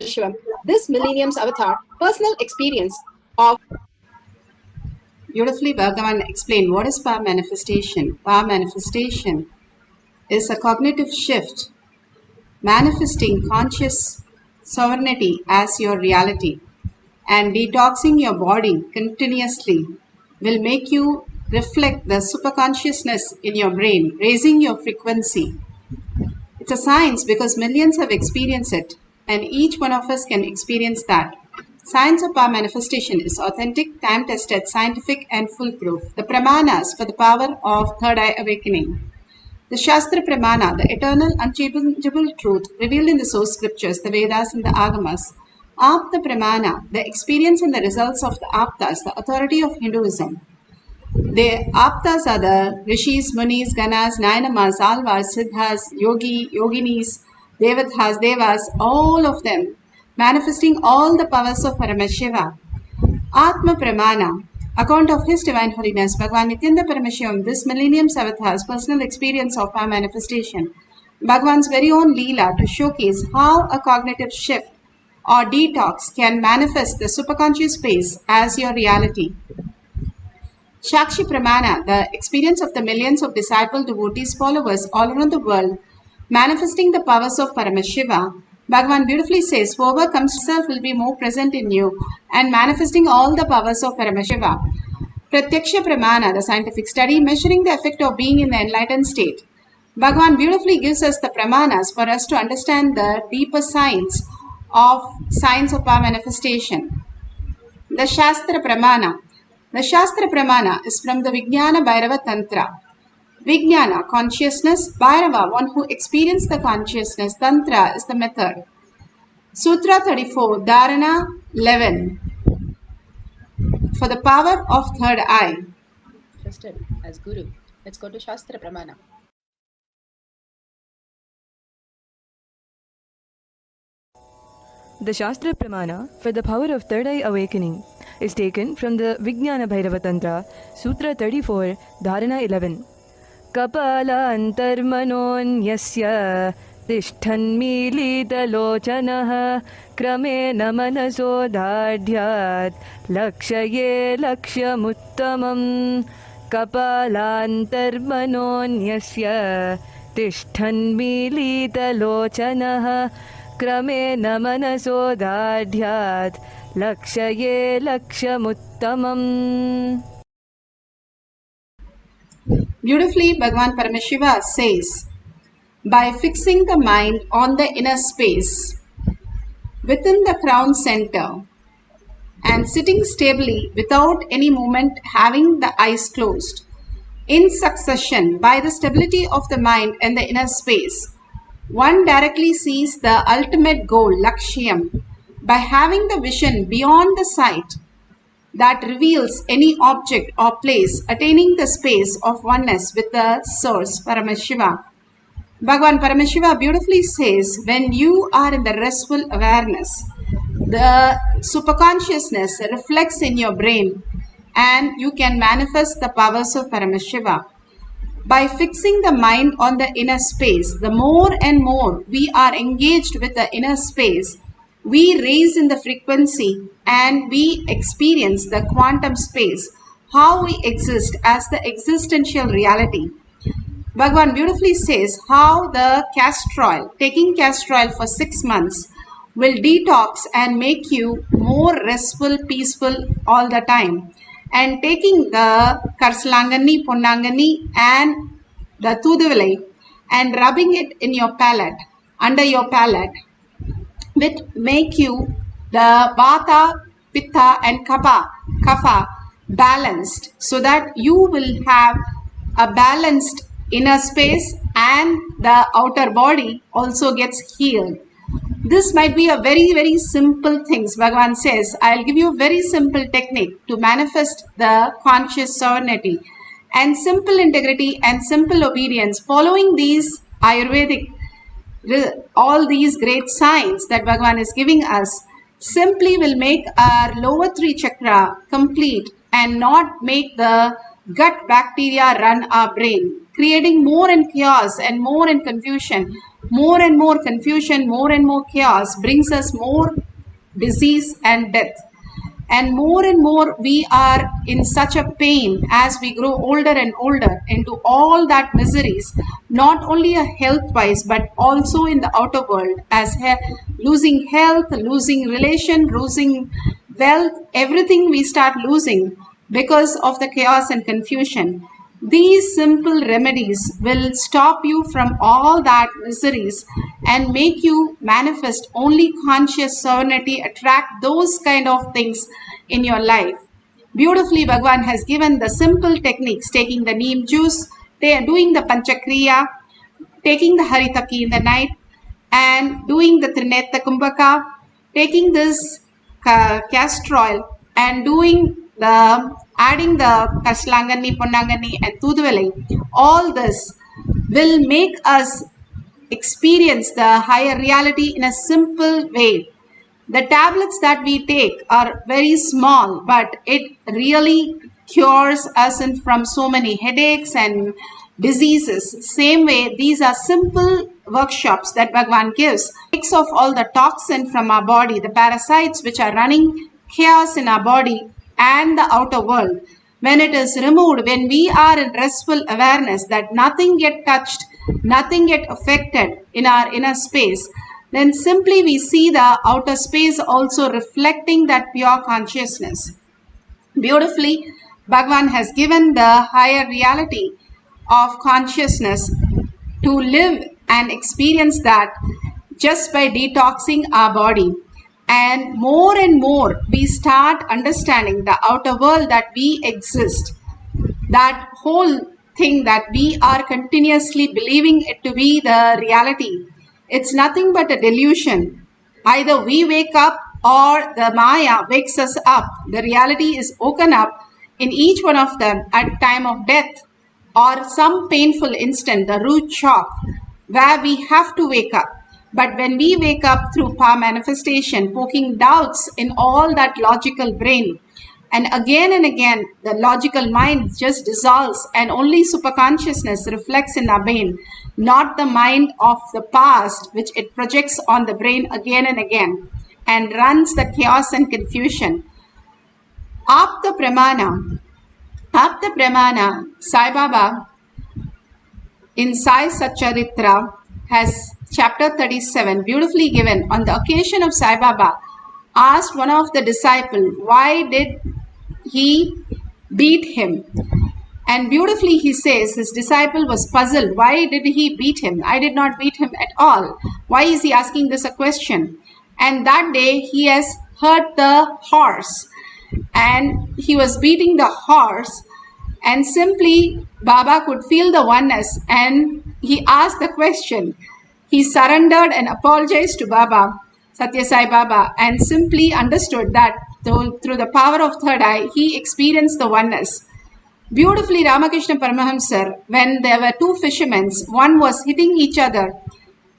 Paramashivam, this millennium's avatar, personal experience of. Beautifully, Bhagavan explained what is power manifestation. Power manifestation is a cognitive shift, manifesting conscious sovereignty as your reality, and detoxing your body continuously will make you reflect the superconsciousness in your brain, raising your frequency. It's a science because millions have experienced it, and each one of us can experience that. Science of power manifestation is authentic, time-tested, scientific, and foolproof. The pramanas for the power of third eye awakening. The Shastra Pramana, the eternal, unchangeable truth revealed in the source scriptures, the Vedas and the Agamas. Apta Pramana, the experience and the results of the Aptas, the authority of Hinduism. The Aptas are the Rishis, Munis, Ganas, Nayanamas, Alvas, Siddhas, Yoginis, Devatas, Devas, all of them manifesting all the powers of Paramashiva. Atma Pramana, account of His Divine Holiness, Bhagavan Nithyananda Paramashivam, this millennium's avatar's personal experience of power manifestation. Bhagavan's very own Leela to showcase how a cognitive shift or detox can manifest the superconscious space as your reality. Shakshi Pramana, the experience of the millions of disciple devotees followers all around the world, manifesting the powers of Paramashiva. Bhagavan beautifully says, whoever comes to self will be more present in you and manifesting all the powers of Paramashiva. Pratyaksha Pramana, the scientific study measuring the effect of being in the enlightened state. Bhagavan beautifully gives us the pramanas for us to understand the deeper science of power manifestation. The Shastra Pramana. The Shastra Pramana is from the Vijnana Bhairava Tantra. Vijnana, consciousness. Bhairava, one who experienced the consciousness. Tantra is the method. Sutra 34, Dharana 11. For the power of third eye. Trusted as Guru. Let's go to Shastra Pramana. The Shastra Pramana for the power of third eye awakening is taken from the Vijnana Bhairava Tantra, Sutra 34, Dharana 11. Kapala antarmanonyasya tishthanmilitalochanaha kramena manaso dardhyat lakshaye lakshamuttamam. Kapala antarmanonyasya tishthanmilitalochanaha kramena manaso dardhyat lakshaye lakshamuttamam. Beautifully, Bhagavan Paramashiva says, by fixing the mind on the inner space within the crown center and sitting stably without any movement, having the eyes closed, in succession by the stability of the mind and the inner space, one directly sees the ultimate goal, Lakshyam, by having the vision beyond the sight that reveals any object or place, attaining the space of oneness with the source, Paramashiva. Bhagavan Paramashiva beautifully says, when you are in the restful awareness, the superconsciousness reflects in your brain and you can manifest the powers of Paramashiva. By fixing the mind on the inner space, the more and more we are engaged with the inner space, we raise in the frequency and we experience the quantum space, how we exist as the existential reality. Bhagavan beautifully says how the castor oil, taking castor oil for 6 months, will detox and make you more restful, peaceful all the time. And taking the Karsalangani, Ponnangani and the Thuduvilai and rubbing it in your palate, under your palate, will make you the Vata, Pitta and Kapha balanced, so that you will have a balanced inner space and the outer body also gets healed. This might be a very, very simple things. Bhagavan says, I'll give you a very simple technique to manifest the conscious sovereignty and simple integrity and simple obedience. Following these Ayurvedic, all these great signs that Bhagavan is giving us, simply will make our lower 3 chakra complete and not make the gut bacteria run our brain, creating more and chaos and more and confusion. More and more confusion, more and more chaos brings us more disease and death. And more we are in such a pain as we grow older and older into all that miseries, not only a health wise but also in the outer world, as losing health, losing relation, losing wealth, everything we start losing because of the chaos and confusion. These simple remedies will stop you from all that miseries and make you manifest only conscious serenity, attract those kind of things in your life. Beautifully, Bhagwan has given the simple techniques, taking the neem juice, doing the panchakriya, taking the haritaki in the night, and doing the trineta kumbhaka, taking this castor oil and doing the adding the kaslangani, ponnangani and thuduvai. All this will make us experience the higher reality in a simple way. The tablets that we take are very small, but it really cures us from so many headaches and diseases. Same way, these are simple workshops that Bhagwan gives. Takes off all the toxin from our body, the parasites which are running chaos in our body and the outer world. When it is removed, when we are in restful awareness that nothing get touched, nothing get affected in our inner space, then simply we see the outer space also reflecting that pure consciousness. Beautifully, Bhagwan has given the higher reality of consciousness to live and experience that just by detoxing our body. And more we start understanding the outer world that we exist, that whole thing that we are continuously believing it to be the reality. It's nothing but a delusion. Either we wake up or the Maya wakes us up. The reality is woken up in each one of them at time of death or some painful instant, the root shock, where we have to wake up. But when we wake up through power manifestation, poking doubts in all that logical brain, and again, the logical mind just dissolves and only superconsciousness reflects in our brain, not the mind of the past, which it projects on the brain again and again and runs the chaos and confusion. Apta Pramana, Sai Baba in Sai Satcharitra has chapter 37 beautifully given. On the occasion of Sai Baba asked one of the disciples, why did he beat him? And beautifully he says, his disciple was puzzled. Why did he beat him? I did not beat him at all. Why is he asking this a question? And that day he has hurt the horse and he was beating the horse, and simply Baba could feel the oneness and he asked the question. He surrendered and apologized to Baba, Satya Sai Baba, and simply understood that through the power of third eye, he experienced the oneness. Beautifully, Ramakrishna Paramahamsar, when there were two fishermen, one was hitting each other